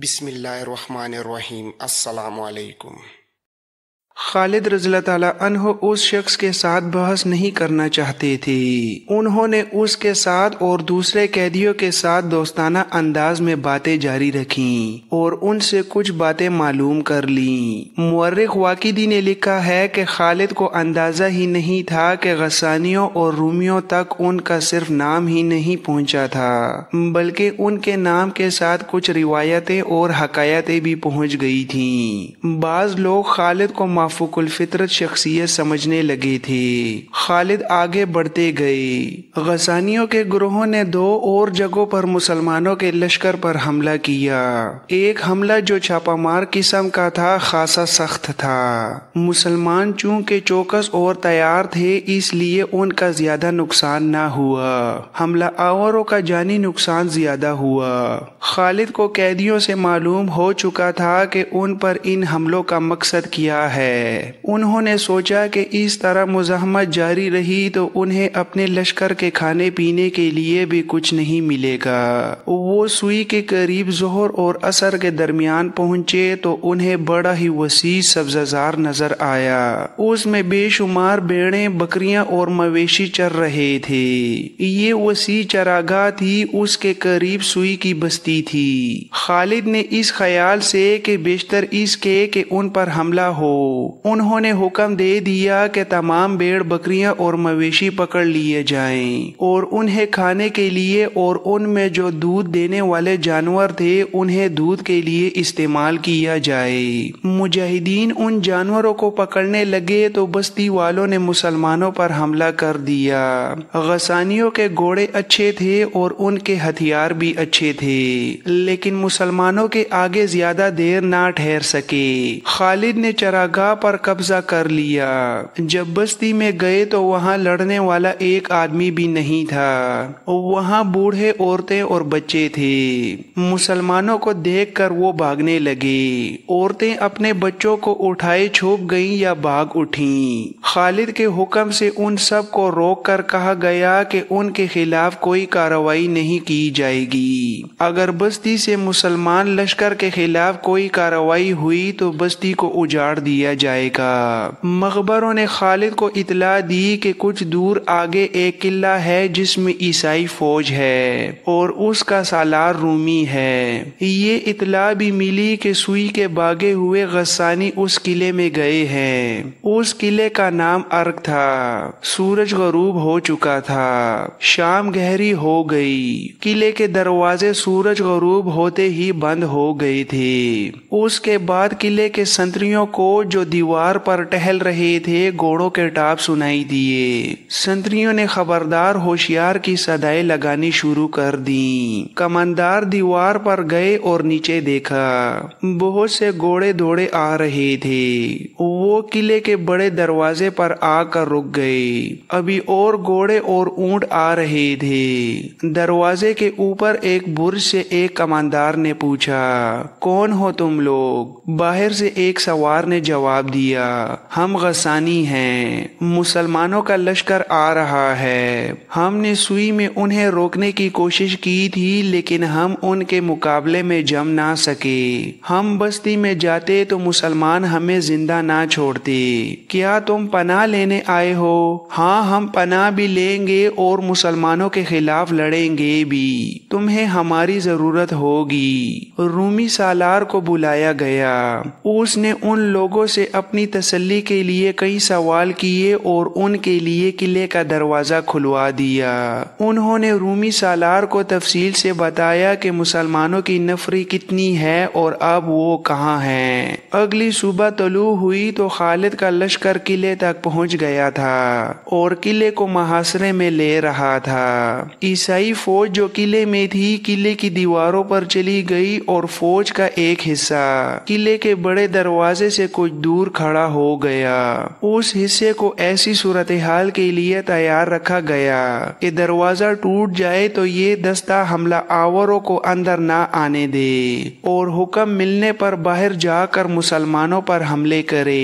بسم اللہ الرحمن الرحیم۔ السلام علیکم۔ خالد رضی اللہ تعالیٰ عنہ اس شخص کے ساتھ بحث نہیں کرنا چاہتے تھے۔ انہوں نے اس کے ساتھ اور دوسرے قیدیوں کے ساتھ دوستانہ انداز میں باتیں جاری رکھیں اور ان سے کچھ باتیں معلوم کر لیں۔ مورخ واقدی نے لکھا ہے کہ خالد کو اندازہ ہی نہیں تھا کہ غسانیوں اور رومیوں تک ان کا صرف نام ہی نہیں پہنچا تھا بلکہ ان کے نام کے ساتھ کچھ روایتیں اور حکایتیں بھی پہنچ گئی تھیں۔ بعض لوگ خالد کو مافوق الفطرت شخصیت سمجھنے لگے تھے۔ خالد آگے بڑھتے گئے۔ غسانیوں کے گروہوں نے 2 اور جگہوں پر مسلمانوں کے لشکر پر حملہ کیا۔ ایک حملہ جو چھاپہ مار قسم کا تھا خاصا سخت تھا۔ مسلمان چونکہ چوکس اور تیار تھے اس لیے ان کا زیادہ نقصان نہ ہوا۔ حملہ آوروں کا جانی نقصان زیادہ ہوا۔ خالد کو قیدیوں سے معلوم ہو چکا تھا کہ ان پر ان حملوں کا مقصد کیا ہے۔ انہوں نے سوچا کہ اس طرح مزاحمت جاری رہی تو انہیں اپنے لشکر کے کھانے پینے کے لیے بھی کچھ نہیں ملے گا۔ وہ سوئی کے قریب ظہر اور عصر کے درمیان پہنچے تو انہیں بڑا ہی وسیع سبززار نظر آیا۔ اس میں بے شمار بھیڑیں، بکریاں اور مویشی چر رہے تھے۔ یہ وسیع چراگاہ تھی، اس کے قریب سوئی کی بستی تھی۔ خالد نے اس خیال سے کہ بیشتر اس کے کہ ان پر حملہ ہو، انہوں نے حکم دے دیا کہ تمام بھیڑ، بکریاں اور مویشی پکڑ لیے جائیں اور انہیں کھانے کے لیے اور ان میں جو دودھ دینے والے جانور تھے انہیں دودھ کے لیے استعمال کیا جائے۔ مجاہدین ان جانوروں کو پکڑنے لگے تو بستی والوں نے مسلمانوں پر حملہ کر دیا۔ غسانیوں کے گھوڑے اچھے تھے اور ان کے ہتھیار بھی اچھے تھے لیکن مسلمانوں کے آگے زیادہ دیر نہ ٹھہر سکے۔ خالد نے چراگاہ پر قبضہ کر لیا۔ جب بستی میں گئے تو وہاں لڑنے والا ایک آدمی بھی نہیں تھا۔ وہاں بوڑھے، عورتیں اور بچے تھے۔ مسلمانوں کو دیکھ کر وہ بھاگنے لگے۔ عورتیں اپنے بچوں کو اٹھائے چھپ گئیں یا بھاگ اٹھیں۔ خالد کے حکم سے ان سب کو روک کر کہا گیا کہ ان کے خلاف کوئی کارروائی نہیں کی جائے گی۔ اگر بستی سے مسلمان لشکر کے خلاف کوئی کارروائی ہوئی تو بستی کو اجاڑ دیا جائے گا۔ مخبروں نے خالد کو اطلاع دی کہ کچھ دور آگے ایک قلعہ ہے جس میں عیسائی فوج ہے اور اس کا سالار رومی ہے۔ یہ اطلاع بھی ملی کہ سوئی کے بھاگے ہوئے غسانی اس قلعے میں گئے ہیں۔ اس قلعے کا نام ارک تھا۔ سورج غروب ہو چکا تھا، شام گہری ہو گئی۔ قلعے کے دروازے سورج غروب ہوتے ہی بند ہو گئے تھے۔ اس کے بعد قلعے کے سنتریوں کو جو دیوار پر ٹہل رہے تھے گھوڑوں کے ٹاپ سنائی دیے۔ سنتریوں نے خبردار ہوشیار کی صدائیں لگانی شروع کر دیں۔ کماندار دیوار پر گئے اور نیچے دیکھا، بہت سے گھوڑے دوڑے آ رہے تھے۔ وہ قلعے کے بڑے دروازے پر آ کر رک گئے۔ ابھی اور گھوڑے اور اونٹ آ رہے تھے۔ دروازے کے اوپر ایک برج سے ایک کماندار نے پوچھا، کون ہو تم لوگ؟ باہر سے ایک سوار نے جواب دیا، ہم غسانی ہیں، مسلمانوں کا لشکر آ رہا ہے۔ ہم نے سوئی میں انہیں روکنے کی کوشش کی تھی لیکن ہم ان کے مقابلے میں جم نہ سکے۔ ہم بستی میں جاتے تو مسلمان ہمیں زندہ نہ چھوڑتے۔ کیا تم پناہ لینے آئے ہو؟ ہاں، ہم پناہ بھی لیں گے اور مسلمانوں کے خلاف لڑیں گے بھی۔ تمہیں ہماری ضرورت ہوگی۔ رومی سالار کو بلایا گیا۔ اس نے ان لوگوں سے اپنی تسلی کے لیے کئی سوال کیے اور ان کے لیے قلعے کا دروازہ کھلوا دیا۔ انہوں نے رومی سالار کو تفصیل سے بتایا کہ مسلمانوں کی نفری کتنی ہے اور اب وہ کہاں ہیں۔ اگلی صبح طلوع ہوئی تو خالد کا لشکر قلعے تک پہنچ گیا تھا اور قلعے کو محاصرے میں لے رہا تھا۔ عیسائی فوج جو قلعے میں تھی قلعے کی دیواروں پر چلی گئی اور فوج کا ایک حصہ قلعے کے بڑے دروازے سے کچھ دور کھڑا ہو گیا۔ اس حصے کو ایسی صورتحال کے لیے تیار رکھا گیا کہ دروازہ ٹوٹ جائے تو یہ دستہ حملہ آوروں کو اندر نہ آنے دے اور حکم ملنے پر باہر جا کر مسلمانوں پر حملے کرے۔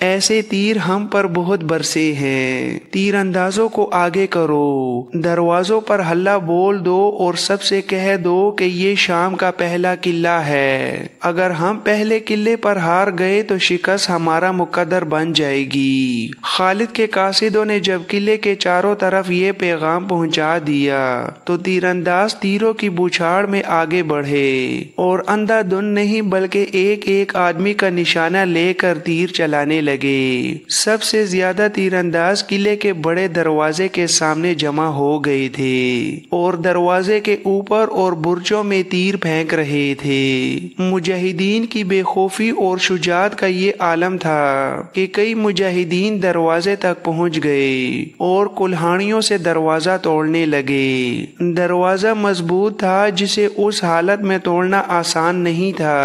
ایسے تیر ہم پر بہت برسے ہیں۔ تیر اندازوں کو آگے کرو، دروازوں پر ہلا بول دو اور سب سے کہہ دو کہ یہ شام کا پہلا قلعہ ہے، اگر ہم پہلے قلعے پر ہار گئے تو شکست ہمارا مقدر بن جائے گی۔ خالد کے قاصدوں نے جب قلعے کے چاروں طرف یہ پیغام پہنچا دیا تو تیر انداز تیروں کی بوچھاڑ میں آگے بڑھے اور اندھا دھند نہیں بلکہ ایک ایک آدمی کا نشانہ لے کر تیر چلانے لگے۔ سب سے زیادہ تیر انداز قلعے کے بڑے دروازے کے سامنے جمع ہو گئے تھے اور دروازے کے اوپر اور برجوں میں تیر پھینک رہے تھے۔ مجاہدین کی بے خوفی اور شجاعت کا یہ عالم تھا کہ کئی مجاہدین دروازے تک پہنچ گئے اور کلہاڑیوں سے دروازہ توڑنے لگے۔ دروازہ مضبوط تھا جسے اس حالت میں توڑنا آسان نہیں تھا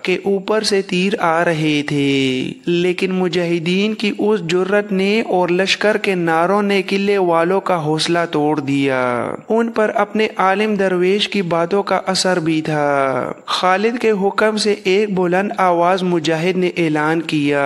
کہ اوپر سے تیر آ رہے تھے، لیکن مجاہدین کی اس جرت نے اور لشکر کے نعروں نے قلعے والوں کا حوصلہ توڑ دیا۔ ان پر اپنے عالم درویش کی باتوں کا اثر بھی تھا۔ خالد کے حکم سے ایک بلند آواز مجاہد نے اعلان کیا،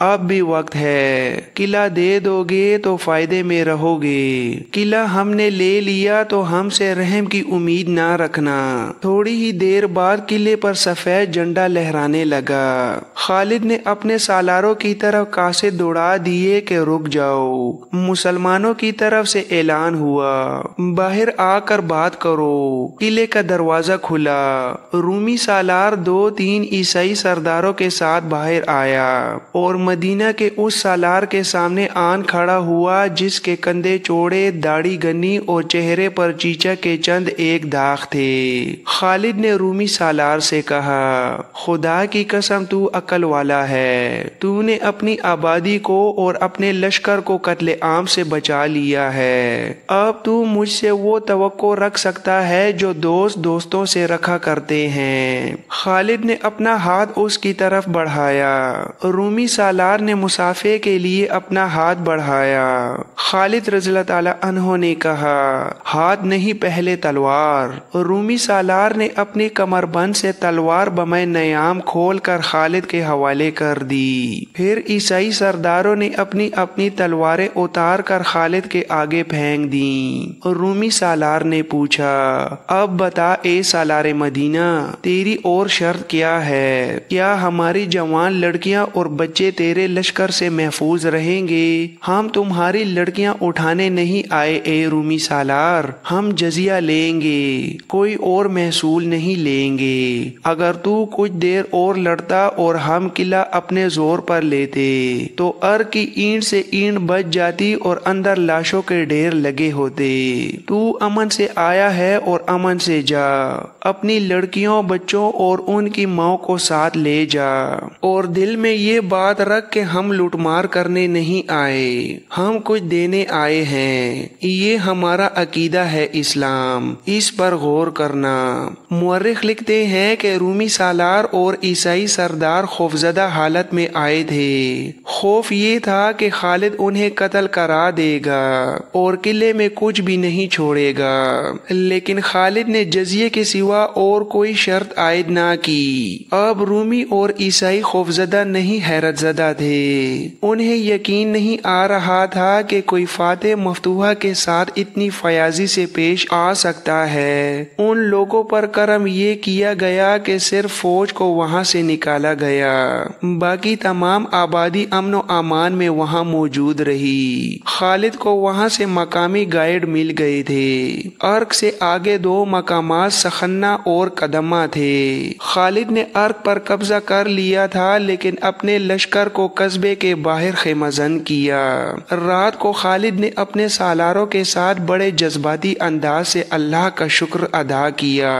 اب بھی وقت ہے، قلعہ دے دو گے تو فائدے میں رہو گے، قلعہ ہم نے لے لیا تو ہم سے رحم کی امید نہ رکھنا۔ تھوڑی ہی دیر بعد قلعے پر سفید جھنڈا لہرانے لگا۔ خالد نے اپنے سالاروں کی طرف قاصد دوڑا دیے کہ رک جاؤ۔ مسلمانوں کی طرف سے اعلان ہوا، باہر آ کر بات کرو۔ قلعے کا دروازہ کھلا، رومی سالار 2-3 عیسائی سرداروں کے ساتھ باہر آیا اور مدینہ کے اس سالار کے سامنے آن کھڑا ہوا جس کے کندھے چوڑے، داڑھی گنی اور چہرے پر چیچا کے چند ایک داغ تھے۔ خالد نے رومی سالار سے کہا، خدا کی قسم تو عقل والا ہے، تو نے اپنی آبادی کو اور اپنے لشکر کو قتل عام سے بچا لیا ہے، اب تو مجھ سے وہ توقع رکھ سکتا ہے جو دوست دوستوں سے رکھا کرتے ہیں۔ خالد نے اپنا ہاتھ اس کی طرف بڑھایا، رومی سالار نے مصافحے کے لیے اپنا ہاتھ بڑھایا۔ خالد رضی اللہ تعالی عنہ نے کہا، ہاتھ نہیں پہلے تلوار۔ رومی سالار نے اپنی کمر بند سے تلوار بمے نیام کھول کر خالد کے حوالے کر دی۔ پھر عیسائی سرداروں نے اپنی اپنی تلواریں اتار کر خالد کے آگے پھینک دیں۔ رومی سالار نے پوچھا، اب بتا اے سالار مدینہ، تیری اور شرط کیا ہے؟ کیا ہماری جوان لڑکیاں اور بچے تیرے لشکر سے محفوظ رہیں گے؟ ہم تمہاری لڑکیاں اٹھانے نہیں آئے اے رومی سالار، ہم جزیہ لیں گے، کوئی اور محصول نہیں لیں گے۔ اگر تو کچھ دیر اور لڑتا اور ہم قلعہ اپنے زور پر لیتے تو ار کی اینٹ سے اینٹ بچ جاتی اور اندر لاشوں کے ڈھیر لگے ہوتے۔ تو امن سے آیا ہے اور امن سے جا، اپنی لڑکیوں، بچوں اور ان کی ماں کو ساتھ لے جا، اور دل میں یہ بات رکھ کہ ہم لوٹ مار کرنے نہیں آئے، ہم کچھ دینے آئے ہیں۔ یہ ہمارا عقیدہ ہے اسلام، اس پر غور کرنا۔ مورخ لکھتے ہیں کہ رومی سالار اور عیسائی سردار خوفزدہ حالت میں آئے تھے۔ خوف یہ تھا کہ خالد انہیں قتل کرا دے گا اور قلعے میں کچھ بھی نہیں چھوڑے گا، لیکن خالد نے جزیے کے سوا اور کوئی شرط عائد نہ کی۔ اب رومی اور عیسائی خوفزدہ نہیں حیرت زدہ تھے، انہیں یقین نہیں آ رہا تھا کہ کوئی فاتح مفتوحہ کے ساتھ اتنی فیاضی سے پیش آ سکتا ہے۔ ان لوگوں پر کرم یہ کیا گیا کہ صرف فوج کو وہاں سے نکالا گیا، باقی تمام آبادی امن و امان میں وہاں موجود رہی۔ خالد کو وہاں سے مقامی گائیڈ مل گئے تھے۔ ارک سے آگے 2 مقامات سخنہ اور قدمہ تھے۔ خالد نے ارک پر قبضہ کر لیا تھا لیکن اپنے لشکر کو قصبے کے باہر خیمہ زن کیا۔ رات کو خالد نے اپنے سالاروں کے ساتھ بڑے جذباتی انداز سے اللہ کا شکر ادا کیا۔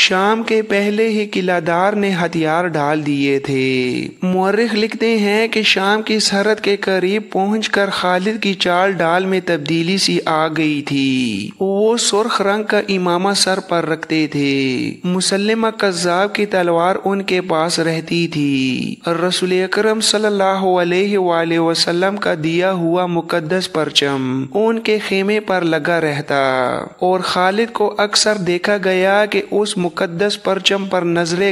شام کے پہلے ہی قلعہ دار نے ہتھیار ڈال دیے تھے۔ مورخ لکھتے ہیں کہ شام کی سرحد کے قریب پہنچ کر خالد کی چال ڈال میں تبدیلی سی آ گئی تھی۔ وہ سرخ رنگ کا امامہ سر پر رکھتے تھے۔ مسلمہ قذاب کی تلوار ان کے پاس رہتی تھی۔ رسول اکرم صلی اللہ علیہ وآلہ وسلم کا دیا ہوا مقدس پرچم ان کے خیمے پر لگا رہتا اور خالد کو اکثر دیکھا گیا کہ اس مقدس پرچم پر نظریں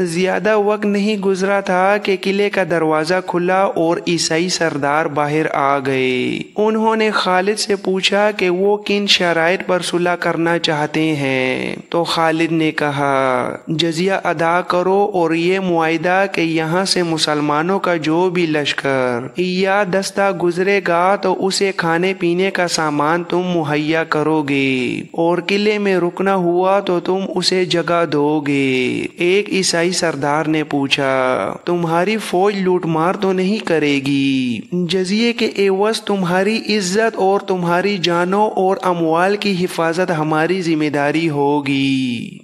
زیادہ وقت نہیں گزرا تھا کہ قلعے کا دروازہ کھلا اور عیسائی سردار باہر آ گئے۔ انہوں نے خالد سے پوچھا کہ وہ کن شرائط پر صلح کرنا چاہتے ہیں، تو خالد نے کہا جزیہ ادا کرو اور یہ معاہدہ کہ یہاں سے مسلمانوں کا جو بھی لشکر یا دستہ گزرے گا تو اسے کھانے پینے کا سامان تم مہیا کرو گے، اور قلعے میں رکنا ہوا تو تم اسے جگہ دو گے۔ ایک عیسائی سردار نے پوچھا تمہاری فوج لوٹ مار تو نہیں کرے گی؟ جزیے کے عوض تمہاری عزت اور تمہاری جانوں اور اموال کی حفاظت ہماری ذمہ داری ہوگی۔